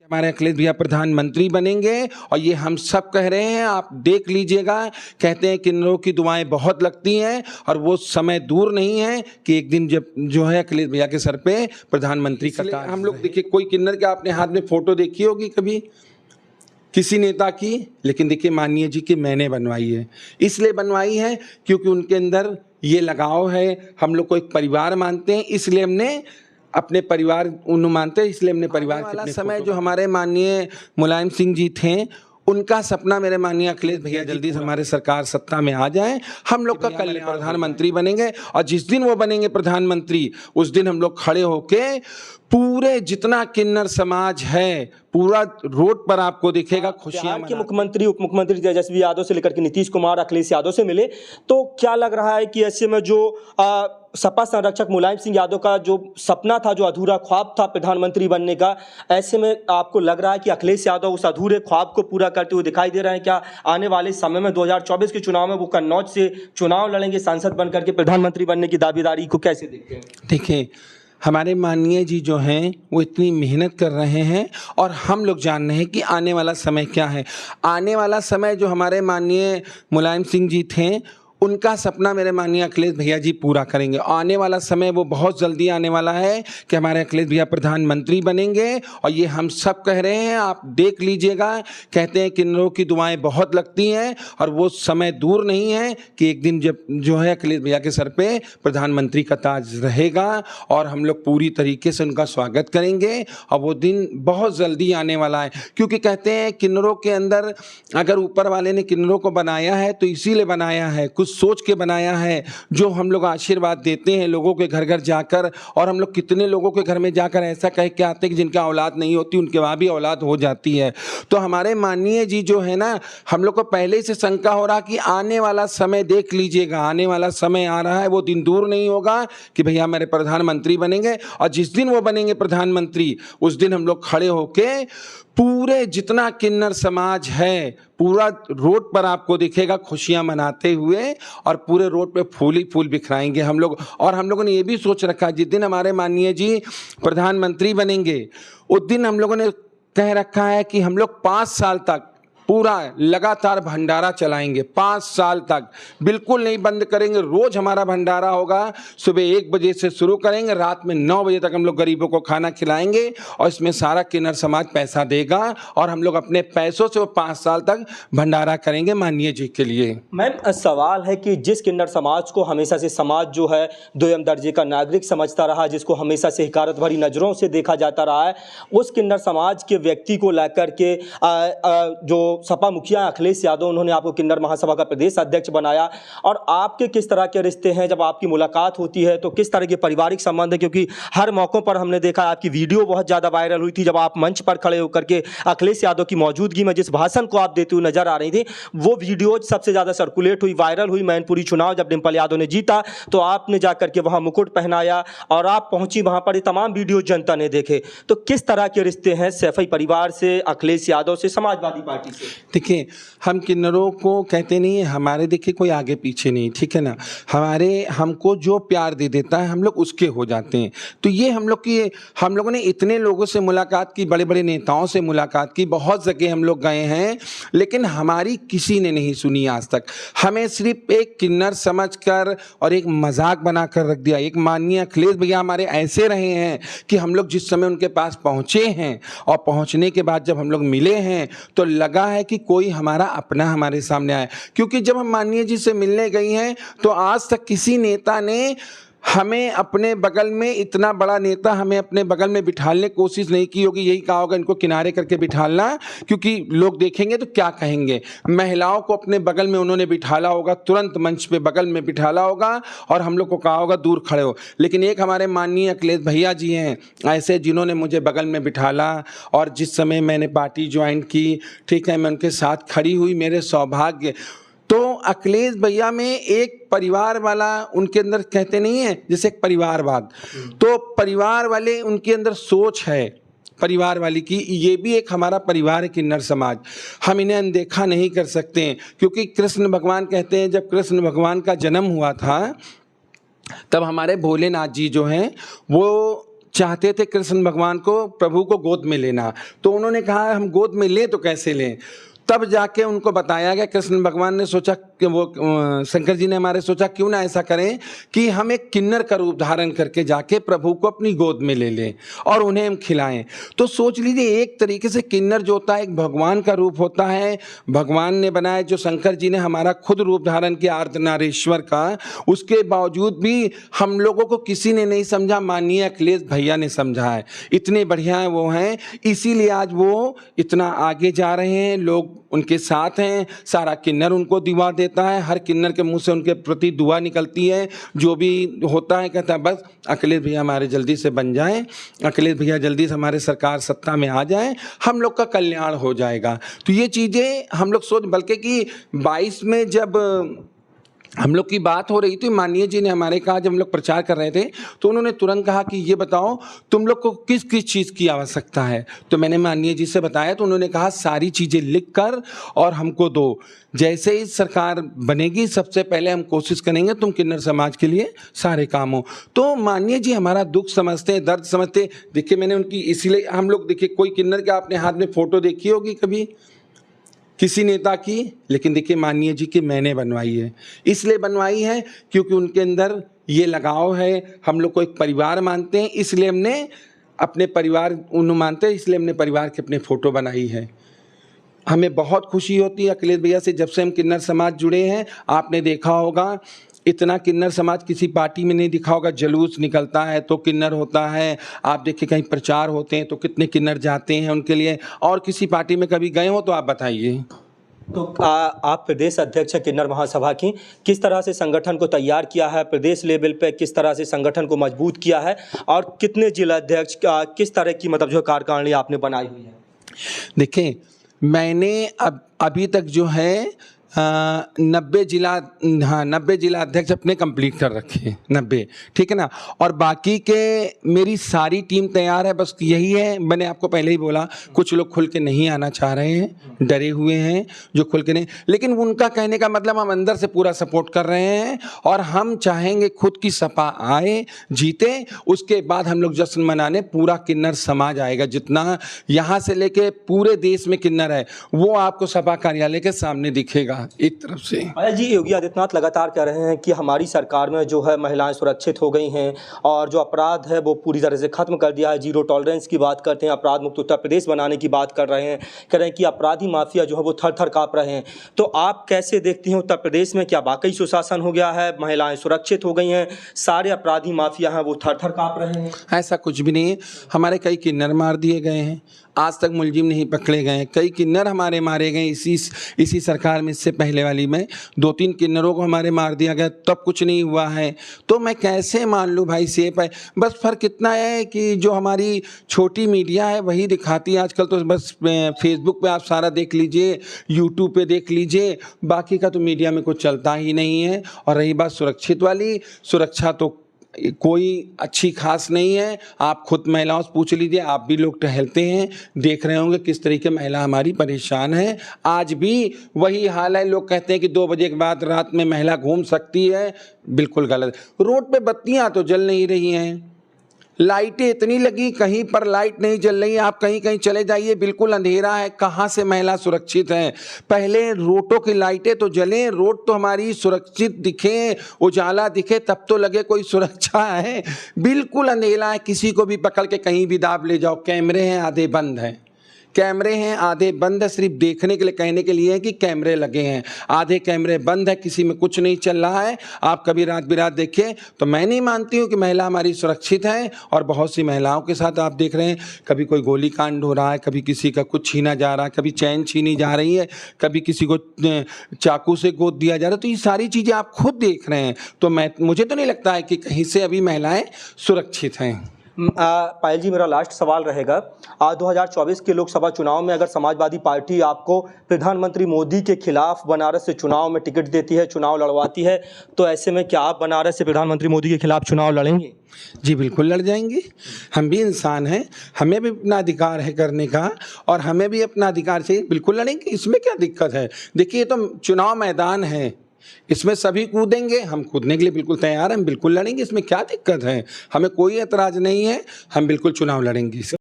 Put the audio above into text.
हमारे अखिलेश भैया प्रधानमंत्री बनेंगे और ये हम सब कह रहे हैं, आप देख लीजिएगा। कहते हैं किन्नरों की दुआएं बहुत लगती हैं और वो समय दूर नहीं है कि एक दिन जब जो है अखिलेश भैया के सर पे प्रधानमंत्री का ताज हम लोग देखिए। कोई किन्नर के आपने हाथ में फोटो देखी होगी कभी किसी नेता की, लेकिन देखिए माननीय जी की मैंने बनवाई है। इसलिए बनवाई है क्योंकि उनके अंदर ये लगाव है, हम लोग को एक परिवार मानते हैं, इसलिए हमने अपने परिवार उन्हें मानते हैं, इसलिए हमने परिवार वाला समय जो हमारे माननीय मुलायम सिंह जी थे, उनका सपना मेरे माननीय अखिलेश भैया जल्दी से हमारे सरकार सत्ता में आ जाए, हम लोग का कल्याण प्रधानमंत्री बनेंगे। और जिस दिन वो बनेंगे प्रधानमंत्री, उस दिन हम लोग खड़े होके पूरे जितना किन्नर समाज है पूरा रोड पर आपको दिखेगा खुशियां। के मुख्यमंत्री उप मुख्यमंत्री तेजस्वी यादव से लेकर के नीतीश कुमार अखिलेश यादव से मिले, तो क्या लग रहा है कि ऐसे में जो सपा संरक्षक मुलायम सिंह यादव का जो सपना था, जो अधूरा ख्वाब था प्रधानमंत्री बनने का, ऐसे में आपको लग रहा है कि अखिलेश यादव उस अधूरे ख्वाब को पूरा करते हुए दिखाई दे रहे हैं? क्या आने वाले समय में 2024 के चुनाव में वो कन्नौज से चुनाव लड़ेंगे सांसद बनकर के प्रधानमंत्री बनने की दावेदारी को कैसे देखते हैं? देखिए, हमारे माननीय जी जो हैं वो इतनी मेहनत कर रहे हैं और हम लोग जान रहे हैं कि आने वाला समय क्या है। आने वाला समय जो हमारे माननीय मुलायम सिंह जी थे, उनका सपना मेरे माननीय अखिलेश भैया जी पूरा करेंगे। आने वाला समय वो बहुत जल्दी आने वाला है कि हमारे अखिलेश भैया प्रधानमंत्री बनेंगे और ये हम सब कह रहे हैं, आप देख लीजिएगा। कहते हैं किन्नरों की दुआएं बहुत लगती हैं और वो समय दूर नहीं है कि एक दिन जब जो है अखिलेश भैया के सर पे प्रधानमंत्री का ताज रहेगा और हम लोग पूरी तरीके से उनका स्वागत करेंगे और वो दिन बहुत जल्दी आने वाला है। क्योंकि कहते हैं किन्नरों के अंदर अगर ऊपर वाले ने किन्नरों को बनाया है तो इसीलिए बनाया है, कुछ सोच के बनाया है। जो हम लोग आशीर्वाद देते हैं लोगों के घर घर जाकर, और हम लोग कितने लोगों के घर में जाकर ऐसा कह के आते हैं कि जिनका औलाद नहीं होती उनके वहाँ भी औलाद हो जाती है। तो हमारे माननीय जी जो है ना, हम लोग को पहले से शंका हो रहा कि आने वाला समय देख लीजिएगा, आने वाला समय आ रहा है, वो दिन दूर नहीं होगा कि भैया हमारे प्रधानमंत्री बनेंगे। और जिस दिन वो बनेंगे प्रधानमंत्री, उस दिन हम लोग खड़े होके पूरे जितना किन्नर समाज है पूरा रोड पर आपको दिखेगा खुशियां मनाते हुए और पूरे रोड पे फूल ही फूल बिखराएंगे हम लोग। और हम लोगों ने ये भी सोच रखा जिस दिन हमारे माननीय जी प्रधानमंत्री बनेंगे, उस दिन हम लोगों ने कह रखा है कि हम लोग 5 साल तक पूरा लगातार भंडारा चलाएंगे। 5 साल तक बिल्कुल नहीं बंद करेंगे। रोज हमारा भंडारा होगा, सुबह 1 बजे से शुरू करेंगे, रात में 9 बजे तक हम लोग गरीबों को खाना खिलाएंगे और इसमें सारा किन्नर समाज पैसा देगा और हम लोग अपने पैसों से वो 5 साल तक भंडारा करेंगे माननीय जी के लिए। मैम, सवाल है कि जिस किन्नर समाज को हमेशा से समाज जो है दोयम दर्जे का नागरिक समझता रहा, जिसको हमेशा से हिकारत भरी नज़रों से देखा जाता रहा है, उस किन्नर समाज के व्यक्ति को लेकर के जो सपा मुखिया अखिलेश यादव, उन्होंने आपको किन्नर महासभा का प्रदेश अध्यक्ष बनाया। और आपके किस तरह के रिश्ते हैं? जब आपकी मुलाकात होती है तो किस तरह के पारिवारिक संबंध है? क्योंकि हर मौकों पर हमने देखा आपकी वीडियो बहुत ज़्यादा वायरल हुई थी जब आप मंच पर खड़े होकर के अखिलेश यादव की मौजूदगी में जिस भाषण को आप देते हुए नजर आ रही थी, वो वीडियो सबसे ज़्यादा सर्कुलेट हुई, वायरल हुई। मैनपुरी चुनाव जब डिम्पल यादव ने जीता तो आपने जाकर के वहाँ मुकुट पहनाया और आप पहुंची वहाँ पर, ये तमाम वीडियो जनता ने देखे। तो किस तरह के रिश्ते हैं सैफई परिवार से, अखिलेश यादव से, समाजवादी पार्टी से? देखिए, हम किन्नरों को कहते नहीं है, हमारे देखिए कोई आगे पीछे नहीं, ठीक है ना। हमको जो प्यार दे देता है हम लोग उसके हो जाते हैं। तो ये हम लोगों ने इतने लोगों से मुलाकात की, बड़े बड़े नेताओं से मुलाकात की, बहुत जगह हम लोग गए हैं, लेकिन हमारी किसी ने नहीं सुनी आज तक। हमें सिर्फ एक किन्नर समझकर और एक मजाक बनाकर रख दिया। एक माननीय अखिलेश भैया हमारे ऐसे रहे हैं कि हम लोग जिस समय उनके पास पहुँचे हैं और पहुँचने के बाद जब हम लोग मिले हैं तो लगा है कि कोई हमारा अपना हमारे सामने आया। क्योंकि जब हम माननीय जी से मिलने गई हैं तो आज तक किसी नेता ने हमें अपने बगल में, इतना बड़ा नेता हमें अपने बगल में बिठाने की कोशिश नहीं की होगी। यही कहा होगा इनको किनारे करके बिठालना, क्योंकि लोग देखेंगे तो क्या कहेंगे। महिलाओं को अपने बगल में उन्होंने बिठाला होगा, तुरंत मंच पे बगल में बिठाला होगा और हम लोग को कहा होगा दूर खड़े हो। लेकिन एक हमारे माननीय अखिलेश भैया जी हैं ऐसे, जिन्होंने मुझे बगल में बिठाला और जिस समय मैंने पार्टी ज्वाइन की, ठीक है, मैं उनके साथ खड़ी हुई, मेरे सौभाग्य। तो अखिलेश भैया में एक परिवार वाला उनके अंदर, कहते नहीं है जैसे एक परिवारवाद, तो परिवार वाले उनके अंदर सोच है परिवार वाली की। ये भी एक हमारा परिवार है किन्नर समाज, हम इन्हें अनदेखा नहीं कर सकते हैं। क्योंकि कृष्ण भगवान कहते हैं जब कृष्ण भगवान का जन्म हुआ था तब हमारे भोलेनाथ जी जो हैं वो चाहते थे कृष्ण भगवान को, प्रभु को गोद में लेना। तो उन्होंने कहा हम गोद में लें तो कैसे लें। तब जाके उनको बताया गया, कृष्ण भगवान ने सोचा कि वो शंकर जी ने हमारे सोचा क्यों ना ऐसा करें कि हम एक किन्नर का रूप धारण करके जाके प्रभु को अपनी गोद में ले लें और उन्हें हम खिलाएं। तो सोच लीजिए, एक तरीके से किन्नर जो होता है एक भगवान का रूप होता है, भगवान ने बनाया, जो शंकर जी ने हमारा खुद रूप धारण किया अर्धनारीश्वर का। उसके बावजूद भी हम लोगों को किसी ने नहीं समझा, माननीय अखिलेश भैया ने समझा है। इतने बढ़िया वो हैं, इसीलिए आज वो इतना आगे जा रहे हैं, लोग उनके साथ हैं। सारा किन्नर उनको दुआ देता है, हर किन्नर के मुंह से उनके प्रति दुआ निकलती है। जो भी होता है कहता है बस अखिलेश भैया हमारे जल्दी से बन जाएं, अखिलेश भैया जल्दी से हमारे सरकार सत्ता में आ जाए, हम लोग का कल्याण हो जाएगा। तो ये चीज़ें हम लोग सोच, बल्कि कि 22 में जब हम लोग की बात हो रही थी, माननीय जी ने हमारे कहा, जब हम लोग प्रचार कर रहे थे तो उन्होंने तुरंत कहा कि ये बताओ तुम लोग को किस किस चीज़ की आवश्यकता है। तो मैंने माननीय जी से बताया तो उन्होंने कहा सारी चीज़ें लिख कर और हमको दो। जैसे ही सरकार बनेगी सबसे पहले हम कोशिश करेंगे तुम किन्नर समाज के लिए सारे काम हो। तो माननीय जी हमारा दुख समझते हैं, दर्द समझते हैं। देखिए मैंने उनकी, इसीलिए हम लोग, देखिए कोई किन्नर के आपने हाथ में फ़ोटो देखी होगी कभी किसी नेता की, लेकिन देखिए माननीय जी की मैंने बनवाई है। इसलिए बनवाई है क्योंकि उनके अंदर ये लगाव है, हम लोग को एक परिवार मानते हैं, इसलिए हमने अपने परिवार उन्हें मानते हैं, इसलिए हमने परिवार के अपने फ़ोटो बनाई है। हमें बहुत खुशी होती है अखिलेश भैया से, जब से हम किन्नर समाज जुड़े हैं। आपने देखा होगा इतना किन्नर समाज किसी पार्टी में नहीं दिखा होगा, जुलूस निकलता है तो किन्नर होता है, आप देखिए कहीं प्रचार होते हैं तो कितने किन्नर जाते हैं उनके लिए। और किसी पार्टी में कभी गए हो तो आप बताइए। तो आप प्रदेश अध्यक्ष हैं किन्नर महासभा की, किस तरह से संगठन को तैयार किया है, प्रदेश लेवल पे किस तरह से संगठन को मजबूत किया है, और कितने जिला अध्यक्ष किस तरह की मतलब जो कार्यकारिणी आपने बनाई हुई है? देखिए मैंने अभी तक जो है 90 जिला अध्यक्ष अपने कंप्लीट कर रखे हैं, 90, ठीक है ना। और बाकी के मेरी सारी टीम तैयार है, बस यही है, मैंने आपको पहले ही बोला कुछ लोग खुल के नहीं आना चाह रहे हैं, डरे हुए हैं जो खुल के नहीं, लेकिन उनका कहने का मतलब हम अंदर से पूरा सपोर्ट कर रहे हैं और हम चाहेंगे खुद की सपा आए, जीते, उसके बाद हम लोग जश्न मनाने पूरा किन्नर समाज आएगा। जितना यहाँ से लेके पूरे देश में किन्नर है वो आपको सपा कार्यालय के सामने दिखेगा एक तरफ से। पायल जी, योगी आदित्यनाथ लगातार कह रहे हैं कि हमारी सरकार में जो है महिलाएं सुरक्षित हो गई हैं और जो अपराध है वो पूरी तरह से खत्म कर दिया है, जीरो टॉलरेंस की बात करते हैं, अपराध मुक्त उत्तर प्रदेश बनाने की बात कर रहे हैं, कह रहे हैं कि अपराधी माफिया जो है वो थर थर काँप रहे हैं। तो आप कैसे देखती हैं उत्तर प्रदेश में, क्या वाकई सुशासन हो गया है, महिलाएं सुरक्षित हो गई हैं, सारे अपराधी माफिया हैं वो थर थर काँप रहे हैं? ऐसा कुछ भी नहीं है, हमारे कई किन्नर मार दिए गए हैं, आज तक मुलजिम नहीं पकड़े गए, कई किन्नर हमारे मारे गए इसी सरकार में, इससे पहले वाली में 2-3 किन्नरों को हमारे मार दिया गया, तब कुछ नहीं हुआ है। तो मैं कैसे मान लूँ भाई सेफ है? बस फ़र्क इतना है कि जो हमारी छोटी मीडिया है वही दिखाती है आजकल, तो बस फेसबुक पे आप सारा देख लीजिए, यूट्यूब पे देख लीजिए, बाकी का तो मीडिया में कुछ चलता ही नहीं है। और रही बात सुरक्षित वाली, सुरक्षा तो कोई अच्छी खास नहीं है। आप खुद महिलाओं से पूछ लीजिए, आप भी लोग टहलते हैं, देख रहे होंगे किस तरीके महिला हमारी परेशान है। आज भी वही हाल है, लोग कहते हैं कि 2 बजे के बाद रात में महिला घूम सकती है, बिल्कुल गलत। रोड पे बत्तियां तो जल नहीं रही हैं, लाइटें इतनी लगी, कहीं पर लाइट नहीं जल रही, आप कहीं कहीं चले जाइए बिल्कुल अंधेरा है, कहाँ से महिला सुरक्षित है? पहले रोडों की लाइटें तो जलें, रोड तो हमारी सुरक्षित दिखे, उजाला दिखे, तब तो लगे कोई सुरक्षा है। बिल्कुल अंधेरा है, किसी को भी पकड़ के कहीं भी दाब ले जाओ। कैमरे हैं आधे बंद हैं, कैमरे हैं आधे बंद है, सिर्फ देखने के लिए, कहने के लिए है कि कैमरे लगे हैं, आधे कैमरे बंद है, किसी में कुछ नहीं चल रहा है। आप कभी रात बिरात देखिए, तो मैं नहीं मानती हूँ कि महिला हमारी सुरक्षित है। और बहुत सी महिलाओं के साथ आप देख रहे हैं, कभी कोई गोली कांड हो रहा है, कभी किसी का कुछ छीना जा रहा है, कभी चैन छीनी जा रही है, कभी किसी को चाकू से गोद दिया जा रहा है। तो ये सारी चीज़ें आप खुद देख रहे हैं, तो मुझे तो नहीं लगता है कि कहीं से अभी महिलाएं सुरक्षित हैं। पायल जी, मेरा लास्ट सवाल रहेगा, 2024 के लोकसभा चुनाव में अगर समाजवादी पार्टी आपको प्रधानमंत्री मोदी के खिलाफ बनारस से चुनाव में टिकट देती है, चुनाव लड़वाती है, तो ऐसे में क्या आप बनारस से प्रधानमंत्री मोदी के खिलाफ चुनाव लड़ेंगे? जी बिल्कुल लड़ जाएंगे, हम भी इंसान हैं, हमें भी अपना अधिकार है करने का और हमें भी अपना अधिकार चाहिए, बिल्कुल लड़ेंगे, इसमें क्या दिक्कत है? देखिए ये तो चुनाव मैदान है, इसमें सभी कूदेंगे, हम कूदने के लिए बिल्कुल तैयार हैं, हम बिल्कुल लड़ेंगे, इसमें क्या दिक्कत है? हमें कोई एतराज़ नहीं है, हम बिल्कुल चुनाव लड़ेंगे।